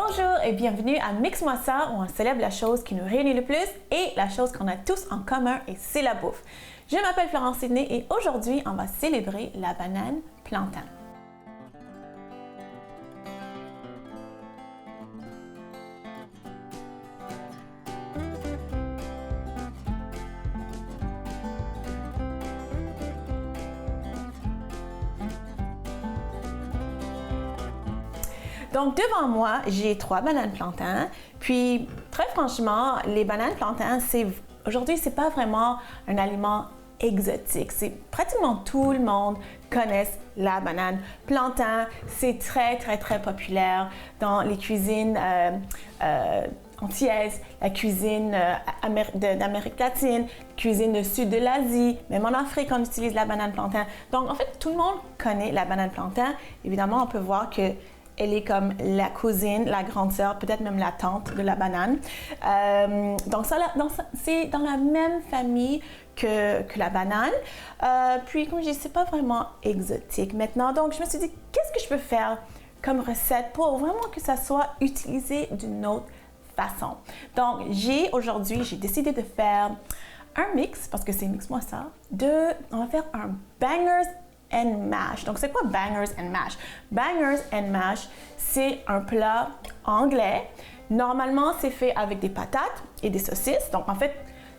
Bonjour et bienvenue à Mix-moi ça où on célèbre la chose qui nous réunit le plus et la chose qu'on a tous en commun et c'est la bouffe. Je m'appelle Florence Sidney et aujourd'hui on va célébrer la banane plantain. Donc, devant moi, j'ai 3 bananes plantain. Puis, très franchement, les bananes plantain, aujourd'hui, c'est pas vraiment un aliment exotique. C'est pratiquement tout le monde connaît la banane plantain. C'est très populaire dans les cuisines antillaises, la cuisine d'Amérique latine, cuisine du sud de l'Asie, même en Afrique, on utilise la banane plantain. Donc, en fait, tout le monde connaît la banane plantain. Évidemment, on peut voir que elle est comme la cousine, la grande sœur, peut-être même la tante de la banane. Donc, c'est dans la même famille que la banane. Puis, comme je dis, c'est pas vraiment exotique maintenant. Donc, je me suis dit, qu'est-ce que je peux faire comme recette pour vraiment que ça soit utilisé d'une autre façon? Donc, aujourd'hui, j'ai décidé de faire un mix, parce que c'est Mix-moi ça, on va faire un bangers and mash. Donc, c'est quoi bangers and mash? Bangers and mash, c'est un plat anglais. Normalement, c'est fait avec des patates et des saucisses. Donc, en fait,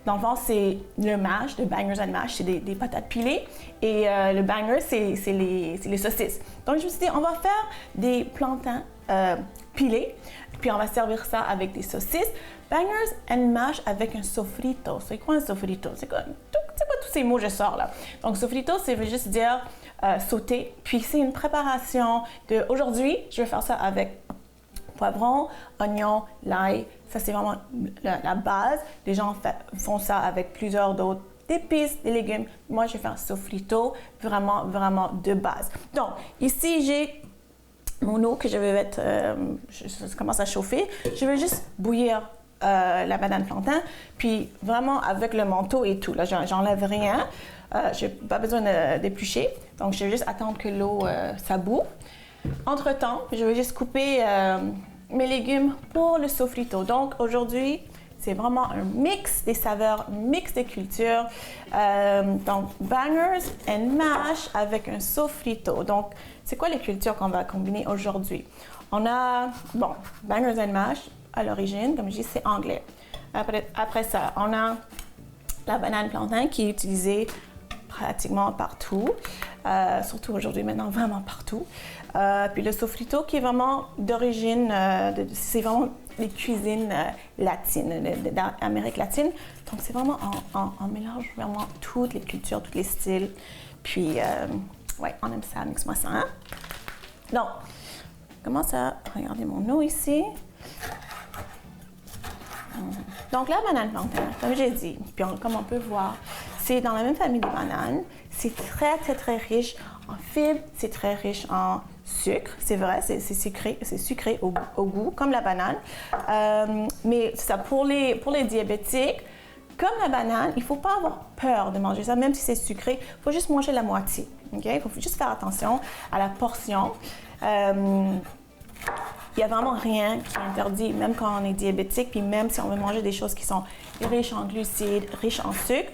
dans le fond, c'est le mash, le bangers and mash, c'est des patates pilées. Et le banger, c'est les saucisses. Donc, je me suis dit, on va faire des plantains pilés. Puis, on va servir ça avec des saucisses. Bangers and mash avec un sofrito. C'est quoi un sofrito? C'est quoi tous ces mots que je sors là? Donc, sofrito, ça veut juste dire sauter. Puis, c'est une préparation de... Aujourd'hui, je vais faire ça avec poivron, oignon, l'ail. Ça, c'est vraiment la base. Les gens font ça avec plusieurs d'autres épices, des légumes. Moi, je vais faire un sofrito vraiment de base. Donc, ici, j'ai mon eau que je vais mettre... ça commence à chauffer. Je vais juste bouillir la banane plantain, puis vraiment avec le manteau et tout. Là, j'enlève rien. Je n'ai pas besoin d'éplucher. Donc, je vais juste attendre que l'eau s'about. Entre-temps, je vais juste couper mes légumes pour le sofrito. Donc, aujourd'hui, c'est vraiment un mix des saveurs, un mix des cultures. Donc, bangers and mash avec un sofrito. Donc, c'est quoi les cultures qu'on va combiner aujourd'hui? On a, bangers and mash, à l'origine, comme je dis, c'est anglais. Après ça, on a la banane plantain qui est utilisée pratiquement partout, surtout aujourd'hui, maintenant vraiment partout. Puis le sofrito qui est vraiment d'origine, c'est vraiment les cuisines latines, d'Amérique latine. Donc c'est vraiment, on mélange vraiment toutes les cultures, tous les styles. Puis, ouais, on aime ça, Mix-moi ça. Hein? Donc, je commence à regarder mon eau ici. Donc, la banane plantain, comme j'ai dit, puis comme on peut voir, c'est dans la même famille des bananes. C'est très riche en fibres, c'est très riche en sucre. C'est vrai, c'est sucré au goût, comme la banane. Mais ça, pour les diabétiques, comme la banane, il ne faut pas avoir peur de manger ça, même si c'est sucré. Il faut juste manger la moitié. Okay? Il faut juste faire attention à la portion. Il n'y a vraiment rien qui est interdit, même quand on est diabétique, puis même si on veut manger des choses qui sont riches en glucides, riches en sucre.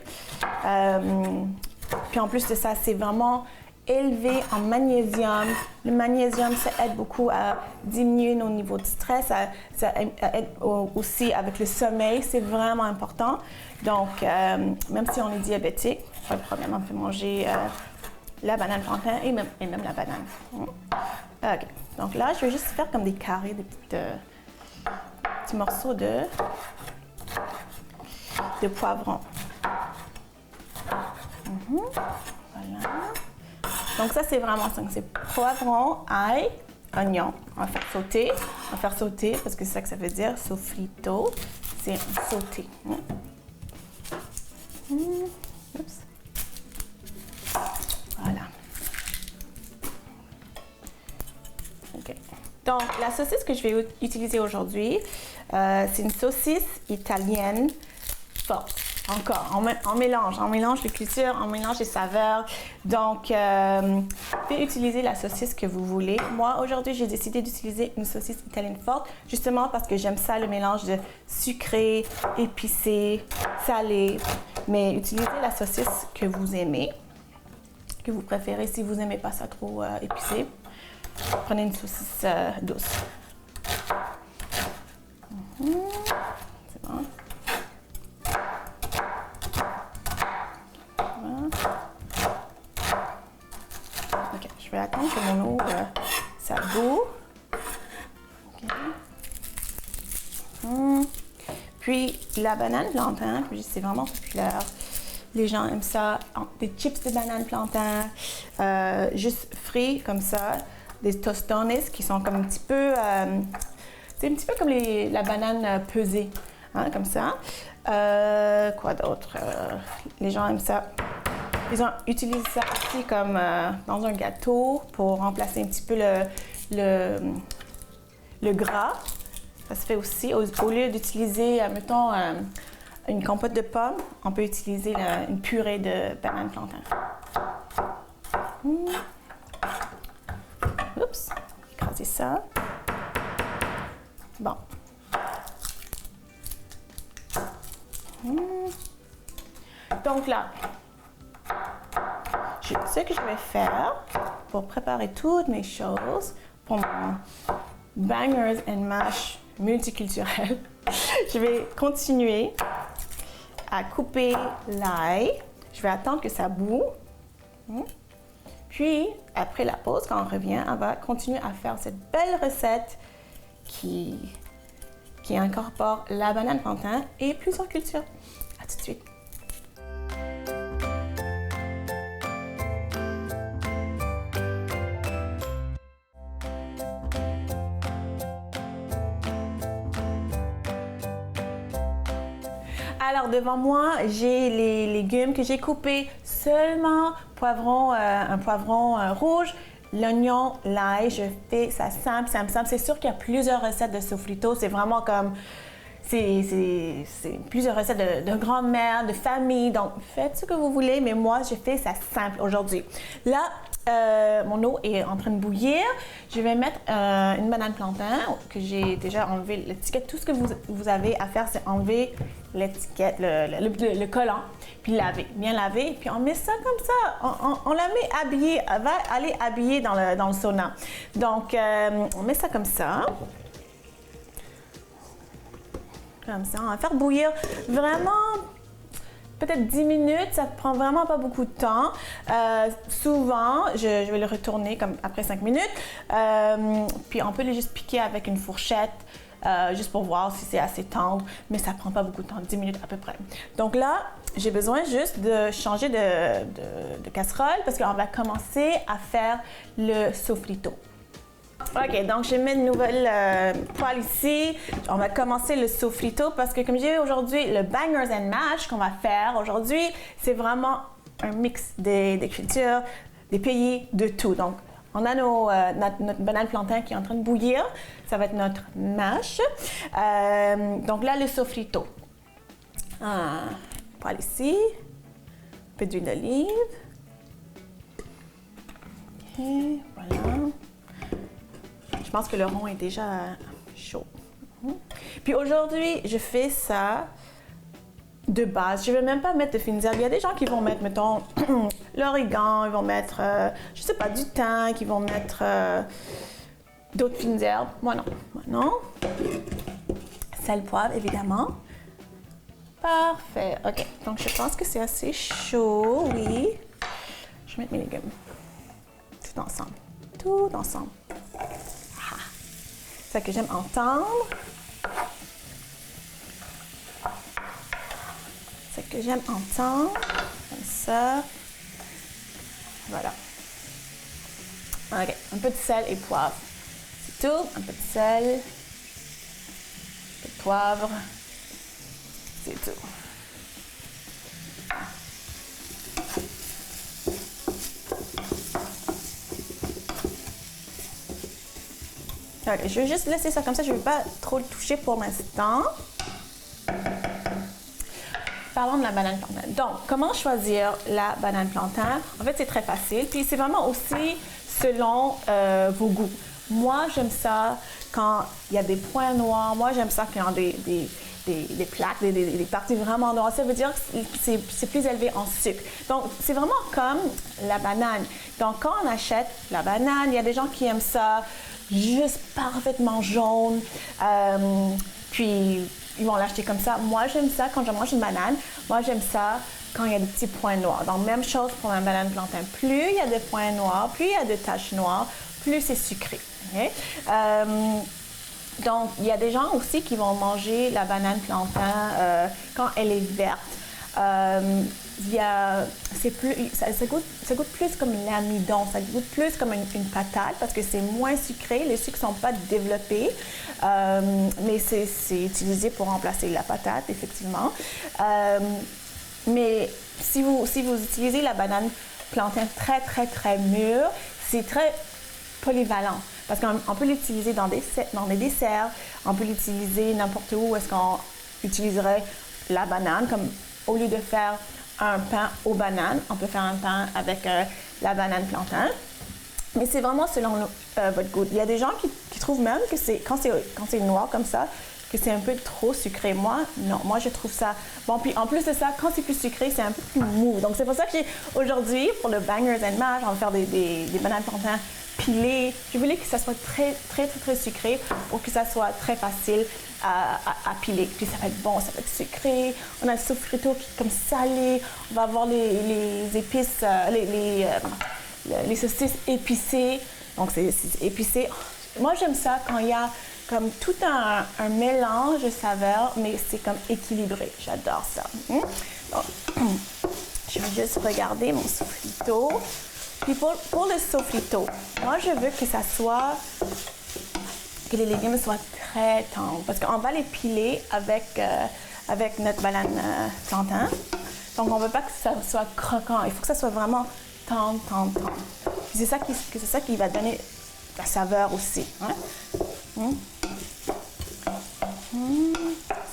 Puis en plus de ça, c'est vraiment élevé en magnésium. Le magnésium, ça aide beaucoup à diminuer nos niveaux de stress, ça aide aussi avec le sommeil, c'est vraiment important. Donc, même si on est diabétique, pas de problème, on peut manger la banane plantain et même la banane. OK. Donc là, je vais juste faire comme des carrés, des petits morceaux de poivron. Voilà. Donc ça, c'est vraiment ça. C'est poivron, ail, oignon. On va faire sauter parce que c'est ça que ça veut dire. Sofrito, c'est un sauté. Oups. Voilà. OK. Donc, la saucisse que je vais utiliser aujourd'hui, c'est une saucisse italienne forte. encore, on mélange les cultures, on mélange les saveurs. Donc, vous pouvez utiliser la saucisse que vous voulez. Moi, aujourd'hui, j'ai décidé d'utiliser une saucisse italienne forte, justement parce que j'aime ça, le mélange de sucré, épicé, salé. Mais utilisez la saucisse que vous aimez, que vous préférez. Si vous n'aimez pas ça trop épicé, prenez une saucisse douce. C'est bon. Ok, je vais attendre que mon eau ça bout. Okay. Puis la banane plantain, c'est vraiment populaire. Les gens aiment ça. Des chips de banane plantain, juste frits comme ça. Des tostones qui sont comme un petit peu, c'est un petit peu comme la banane pesée, hein, comme ça. Quoi d'autre? Les gens aiment ça. Ils utilisent ça aussi comme dans un gâteau pour remplacer un petit peu le gras. Ça se fait aussi. Au lieu d'utiliser, mettons, une compote de pommes, on peut utiliser une purée de banane plantain. Oups, écraser ça. Bon. Donc là, ce que je vais faire pour préparer toutes mes choses pour mon bangers and mash multiculturel, je vais continuer à couper l'ail. Je vais attendre que ça bout. Puis, après la pause, quand on revient, on va continuer à faire cette belle recette qui incorpore la banane plantain et plusieurs cultures. À tout de suite. Alors, devant moi, j'ai les légumes que j'ai coupés seulement, un poivron rouge, l'oignon, l'ail. Je fais ça simple. C'est sûr qu'il y a plusieurs recettes de sofrito. C'est vraiment comme... C'est plusieurs recettes de grand-mère, de famille. Donc, faites ce que vous voulez, mais moi, je fais ça simple aujourd'hui. Là, mon eau est en train de bouillir. Je vais mettre une banane plantain que j'ai déjà enlevé l'étiquette. Tout ce que vous avez à faire, c'est enlever l'étiquette, le collant, puis laver, bien laver. Puis on met ça comme ça. On la met habillée, elle va aller habillée dans le sauna. Donc, on met ça comme ça. Comme ça, on va faire bouillir vraiment peut-être 10 minutes, ça prend vraiment pas beaucoup de temps. Souvent, je vais le retourner comme après 5 minutes. Puis on peut les juste piquer avec une fourchette, juste pour voir si c'est assez tendre, mais ça prend pas beaucoup de temps, 10 minutes à peu près. Donc là, j'ai besoin juste de changer de casserole parce qu'on va commencer à faire le sofrito. Ok, donc je mets une nouvelle poêle ici. On va commencer le sofrito parce que comme j'ai aujourd'hui, le bangers and mash qu'on va faire aujourd'hui, c'est vraiment un mix des cultures, des pays, de tout. Donc, on a notre banane plantain qui est en train de bouillir. Ça va être notre mash. Donc là, le sofrito. Poêle ici. Un peu d'huile d'olive. Ok, voilà. Je pense que le rond est déjà chaud. Puis aujourd'hui, je fais ça de base. Je ne vais même pas mettre de fines herbes. Il y a des gens qui vont mettre, mettons, l'origan, ils vont mettre, je sais pas, du thym, qui vont mettre d'autres fines herbes. Moi non. Sel, poivre, évidemment. Parfait. OK. Donc, je pense que c'est assez chaud, oui. Je vais mettre mes légumes. Tout ensemble. C'est ça que j'aime entendre. Comme ça. Voilà. OK. Un peu de sel et poivre. C'est tout. Un peu de sel. Un peu de poivre. C'est tout. Okay, je vais juste laisser ça comme ça, je ne vais pas trop le toucher pour l'instant. parlons de la banane plantain. Donc, comment choisir la banane plantain? En fait, c'est très facile. Puis, c'est vraiment aussi selon vos goûts. Moi, j'aime ça quand il y a des points noirs. Moi, j'aime ça quand il y a des plaques, des parties vraiment noires. Ça veut dire que c'est plus élevé en sucre. Donc, c'est vraiment comme la banane. Donc, quand on achète la banane, il y a des gens qui aiment ça juste parfaitement jaune. Puis, ils vont l'acheter comme ça. Moi, j'aime ça quand je mange une banane. Moi, j'aime ça quand il y a des petits points noirs. Donc, même chose pour la banane plantain. Plus il y a des points noirs, plus il y a des taches noires, plus c'est sucré. Okay? Donc, il y a des gens aussi qui vont manger la banane plantain quand elle est verte. Ça goûte plus comme l'amidon, ça goûte plus comme une patate parce que c'est moins sucré, les sucres ne sont pas développés, mais c'est utilisé pour remplacer la patate, effectivement. Mais si vous utilisez la banane plantain très, très, très mûre, c'est très polyvalent. Parce qu'on peut l'utiliser dans des desserts, on peut l'utiliser n'importe où est-ce qu'on utiliserait la banane, comme au lieu de faire un pain aux bananes, on peut faire un pain avec la banane plantain. Mais c'est vraiment selon votre goût. Il y a des gens qui trouvent même que quand c'est noir comme ça, que c'est un peu trop sucré. Moi, non. Moi, je trouve ça bon. Puis en plus de ça, quand c'est plus sucré, c'est un peu plus mou. Donc, c'est pour ça que aujourd'hui, pour le Bangers and Mash, on va faire des bananes plantain pilées. Je voulais que ça soit très, très, très, très sucré pour que ça soit très facile à piler. Puis ça va être bon, ça va être sucré. On a le sofrito qui est comme salé. On va avoir les épices, les saucisses épicées. Donc, c'est épicé. Moi, j'aime ça quand il y a comme tout un mélange de saveurs, mais c'est comme équilibré. J'adore ça. Donc, je vais juste regarder mon sofrito. Puis pour le sofrito, moi, je veux que les légumes soient très tendres. Parce qu'on va les piler avec notre banane plantain. Donc, on ne veut pas que ça soit croquant. Il faut que ça soit vraiment tendre. Puis c'est ça qui va donner la saveur aussi. Hein?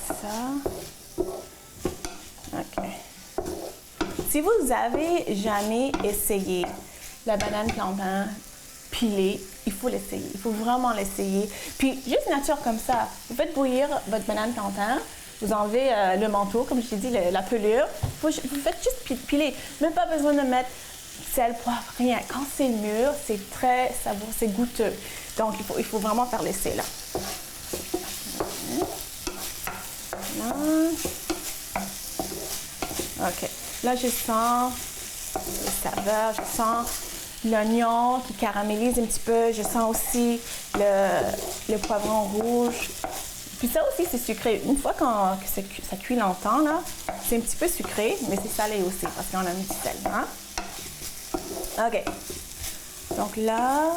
Ça. OK. Si vous avez jamais essayé la banane plantain pilée, il faut l'essayer. Il faut vraiment l'essayer. Puis, juste nature comme ça, vous faites bouillir votre banane plantain, vous enlevez le manteau, comme je t'ai dit, la pelure. Vous faites juste piler. Même pas besoin de mettre sel, poivre, rien. Quand c'est mûr, c'est très savoureux, c'est goûteux. Donc, il faut vraiment faire l'essai, là. OK. Là, je sens les saveurs, je sens l'oignon qui caramélise un petit peu. Je sens aussi le poivron rouge. Puis ça aussi, c'est sucré. Une fois que ça cuit longtemps, là, c'est un petit peu sucré, mais c'est salé aussi parce qu'on a mis du sel. Hein? OK. Donc là...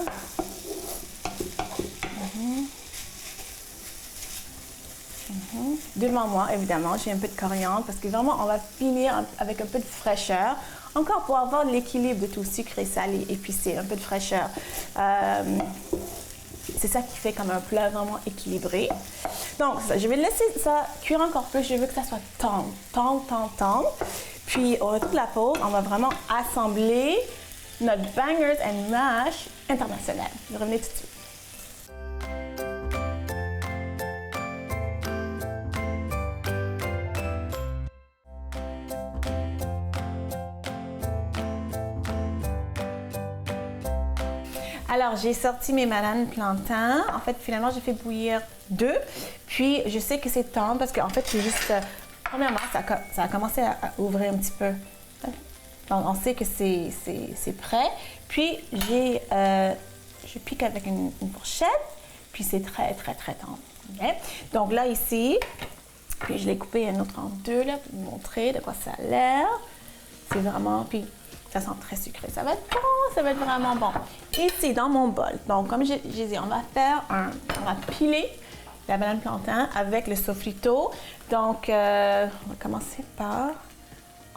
Devant moi, évidemment, j'ai un peu de coriandre parce que vraiment, on va finir avec un peu de fraîcheur. Encore pour avoir l'équilibre de tout sucré, salé, épicé, un peu de fraîcheur. C'est ça qui fait comme un plat vraiment équilibré. Donc, je vais laisser ça cuire encore plus. Je veux que ça soit tendre. Puis, au retour de la pause, on va vraiment assembler notre Bangers and Mash international. Je revenais tout de suite. Alors, j'ai sorti mes bananes plantain. En fait, finalement, j'ai fait bouillir 2. Puis, je sais que c'est tendre parce qu'en fait, c'est juste... premièrement, ça a commencé à ouvrir un petit peu. Donc, on sait que c'est prêt. Puis, je pique avec une fourchette. Puis, c'est très, très, très tendre. Okay? Donc, là, ici, puis je l'ai coupé un autre en 2, là, pour vous montrer de quoi ça a l'air. C'est vraiment... Puis, ça sent très sucré. Ça va être bon, ça va être vraiment bon. Ici, dans mon bol, donc comme j'ai dit, on va piler la banane plantain avec le sofrito. Donc, on va commencer par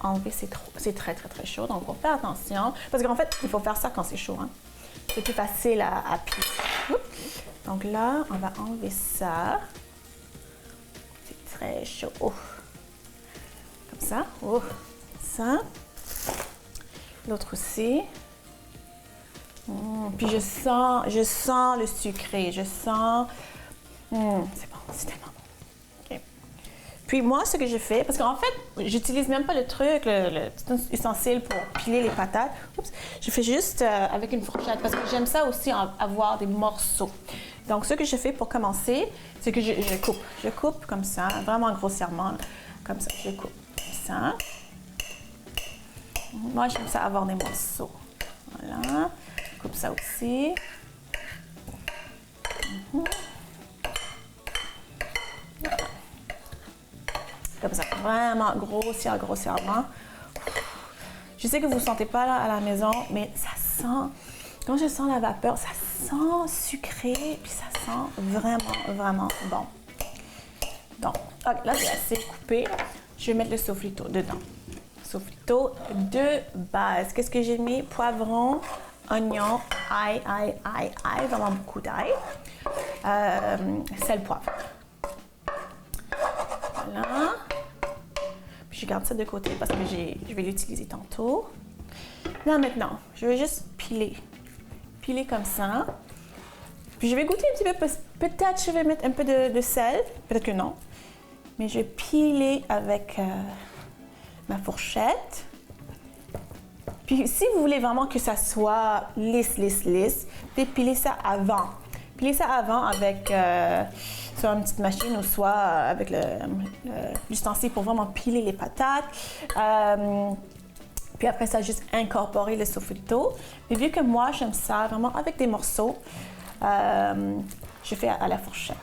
enlever, c'est très, très, très chaud. Donc, il faut faire attention. Parce qu'en fait, il faut faire ça quand c'est chaud. Hein. C'est plus facile à piler. Oups. Donc là, on va enlever ça. C'est très chaud. Comme Comme ça. Oh, ça. L'autre aussi. Puis je sens le sucré. Je sens... c'est bon, c'est tellement bon. OK. Puis moi, ce que je fais, parce qu'en fait, j'utilise même pas le truc, le petit ustensile pour piler les patates. Oups. Je fais juste avec une fourchette, parce que j'aime ça aussi avoir des morceaux. Donc, ce que je fais pour commencer, c'est que je coupe. Je coupe comme ça, vraiment grossièrement, comme ça. Je coupe comme ça. Moi, j'aime ça avoir des morceaux. Voilà. Je coupe ça aussi. Voilà. Comme ça, vraiment grossièrement. Je sais que vous ne sentez pas là à la maison, mais ça sent, quand je sens la vapeur, ça sent sucré, puis ça sent vraiment bon. Donc, ok, là j'ai assez coupé. Je vais mettre le sofrito dedans. Sofrito de base. Qu'est-ce que j'ai mis? Poivron, oignon, ail, vraiment beaucoup d'ail. Sel, poivre. Voilà. Puis je garde ça de côté parce que je vais l'utiliser tantôt. Là maintenant, je vais juste piler. Piler comme ça. Puis je vais goûter un petit peu. Peut-être je vais mettre un peu de sel. Peut-être que non. Mais je vais piler avec ma fourchette. Puis si vous voulez vraiment que ça soit lisse, pilez ça avant. Pilez ça avant avec soit une petite machine ou soit avec l'ustensile pour vraiment piler les patates. Puis après ça, juste incorporer le sofrito. Mais vu que moi, j'aime ça vraiment avec des morceaux, je fais à la fourchette.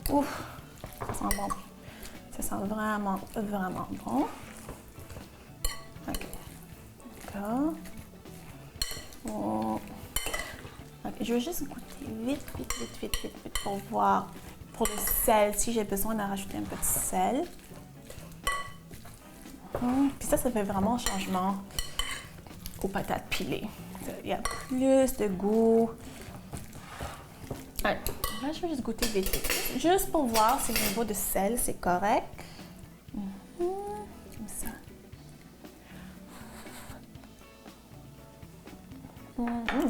Ouf, ça sent bon. Ça sent vraiment bon. OK. D'accord. Oh. Okay. Je vais juste goûter vite pour voir pour le sel, si j'ai besoin de rajouter un peu de sel. Puis ça fait vraiment un changement aux patates pilées. Il y a plus de goût. Ouais. Là, je vais juste goûter vite. Juste pour voir si le niveau de sel, c'est correct. Comme ça.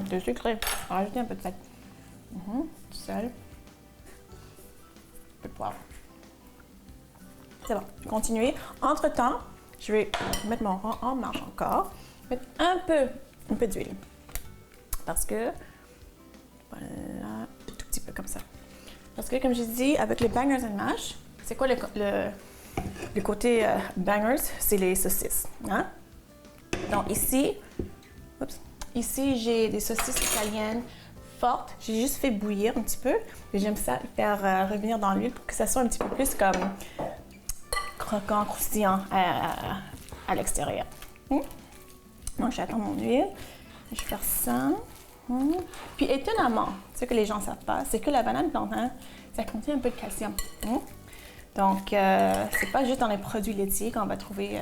C'est sucré. On va rajouter un peu de sel. Du sel. Un peu de poivre. C'est bon. Je vais continuer. Entre-temps, je vais mettre mon rang en marche encore. Mettre un peu d'huile. Parce que, voilà, un tout petit peu comme ça. Parce que, comme je dis, avec les bangers and mash, c'est quoi le côté bangers? C'est les saucisses. Hein? Donc ici, j'ai des saucisses italiennes fortes. J'ai juste fait bouillir un petit peu. J'aime ça faire revenir dans l'huile pour que ça soit un petit peu plus comme croquant, croustillant à l'extérieur. Donc, j'attends mon huile. Je vais faire ça. Puis, étonnamment, ce que les gens ne savent pas, c'est que la banane plantain, ça contient un peu de calcium. Donc, c'est pas juste dans les produits laitiers qu'on va retrouver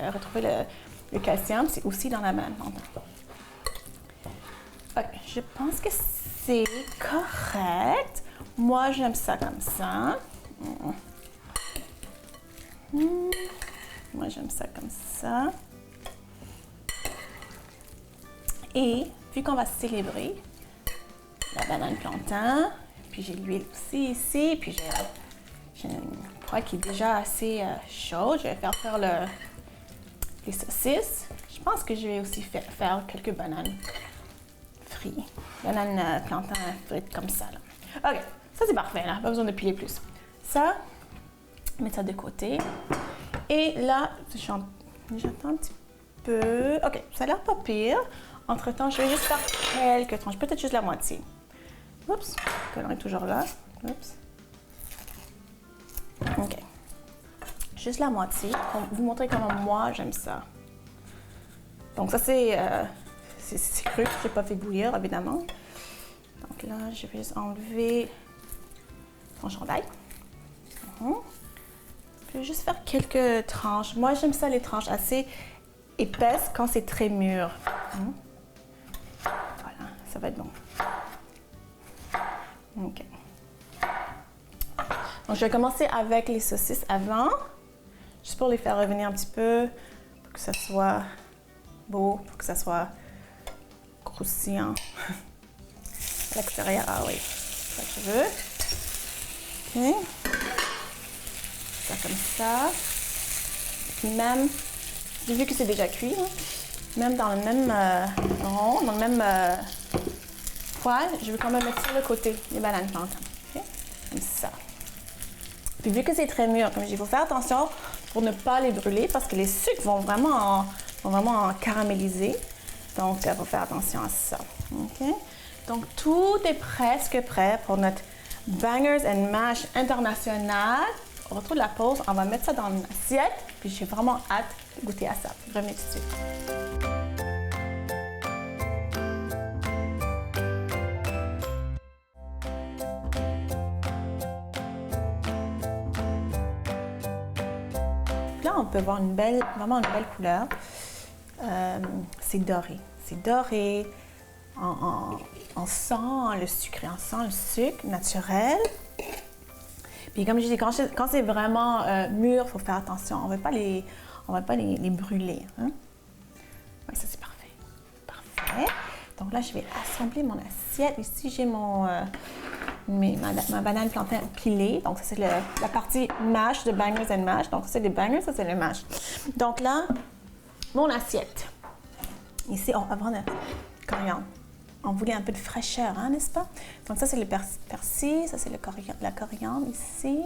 le calcium, c'est aussi dans la banane plantain. OK, je pense que c'est correct. Moi, j'aime ça comme ça. Moi, j'aime ça comme ça. Et vu qu'on va célébrer la banane plantain, puis j'ai l'huile aussi ici, puis j'ai une poêle qui est déjà assez chaude. Je vais faire les saucisses. Je pense que je vais aussi faire quelques bananes frites. Bananes plantain frites comme ça. Là. OK, ça c'est parfait, là. Pas besoin de piler plus. Ça, mettre ça de côté. Et là, j'attends un petit peu. OK, ça a l'air pas pire. Entre-temps, je vais juste faire quelques tranches, peut-être juste la moitié. Oups, le collant est toujours là. Oups. OK. Juste la moitié, pour vous montrer comment moi, j'aime ça. Donc ça, c'est cru, je n'ai pas fait bouillir, évidemment. Donc là, je vais juste enlever mon chandail. Je vais juste faire quelques tranches. Moi, j'aime ça, les tranches assez épaisses quand c'est très mûr. Voilà, ça va être bon. OK. Donc, je vais commencer avec les saucisses avant. juste pour les faire revenir un petit peu, pour que ça soit beau, pour que ça soit croustillant à l'extérieur. Ah oui, c'est ça que je veux. OK. Ça comme ça. Puis même, j'ai vu que c'est déjà cuit, hein, même dans le même rond, dans le même poêle, je vais quand même mettre sur le côté les bananes plantains. Okay? Comme ça. Puis vu que c'est très mûr, comme je dis, il faut faire attention pour ne pas les brûler parce que les sucres vont vraiment en caraméliser. Donc, il faut faire attention à ça. Okay? Donc, tout est presque prêt pour notre Bangers and Mash international. Au retour de la pause, on va mettre ça dans une assiette. Puis j'ai vraiment hâte de goûter à ça. Revenez tout de suite. Là, on peut voir vraiment une belle couleur. C'est doré. C'est doré. On sent le sucre, on sent le sucre naturel. Puis comme je dis, quand c'est vraiment mûr, il faut faire attention. On ne va pas les brûler. Hein? Oui, ça c'est parfait. Parfait. Donc là, je vais assembler mon assiette. Ici, j'ai ma banane plantain pilée. Donc ça, c'est la partie mash de Bangers and Mash. Donc ça, c'est les bangers, ça, c'est le mash. Donc là, mon assiette. Ici, on va prendre le coriandre. On voulait un peu de fraîcheur, hein, n'est-ce pas? Donc ça, c'est le persil, ça, c'est la coriandre ici.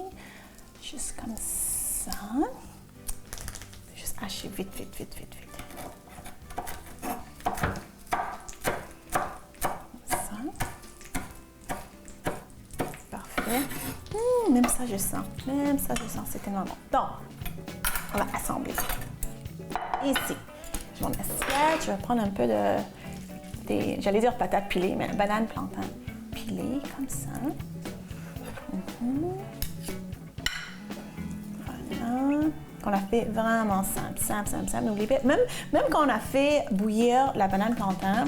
Juste comme ça. Juste hacher vite. Ça. Parfait. Même ça, je sens. C'est tellement bon. Donc, on va assembler. Ici, j'ai mon assiette. Je vais prendre un peu j'allais dire patates pilées, mais banane plantain pilée, comme ça. Voilà. On a fait vraiment simple. N'oubliez pas, même quand on a fait bouillir la banane plantain,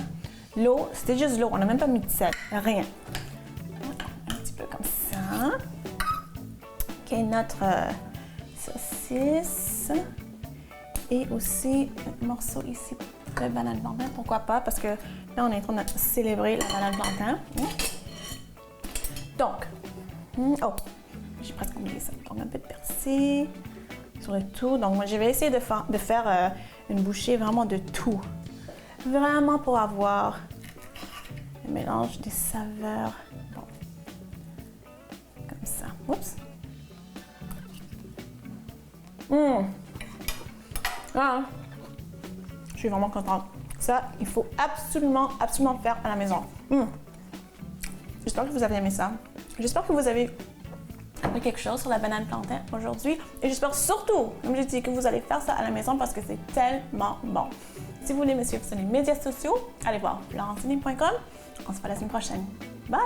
l'eau, c'était juste l'eau. On n'a même pas mis de sel, rien. Un petit peu comme ça. OK, notre saucisse. Et aussi un morceau ici de banane plantain. Pourquoi pas? Parce que là, on est en train de célébrer la banane plantain. Donc, j'ai presque oublié ça. Donc, un peu de persil sur le tout. Donc, moi, je vais essayer de faire une bouchée vraiment de tout. Vraiment pour avoir le mélange des saveurs. Bon. Comme ça. Oups. Ah. Je suis vraiment contente. Ça, il faut absolument faire à la maison. J'espère que vous avez aimé ça. J'espère que vous avez appris quelque chose sur la banane plantain aujourd'hui. Et j'espère surtout, comme je dis, que vous allez faire ça à la maison parce que c'est tellement bon. Si vous voulez me suivre sur les médias sociaux, allez voir laurencini.com. On se voit la semaine prochaine. Bye!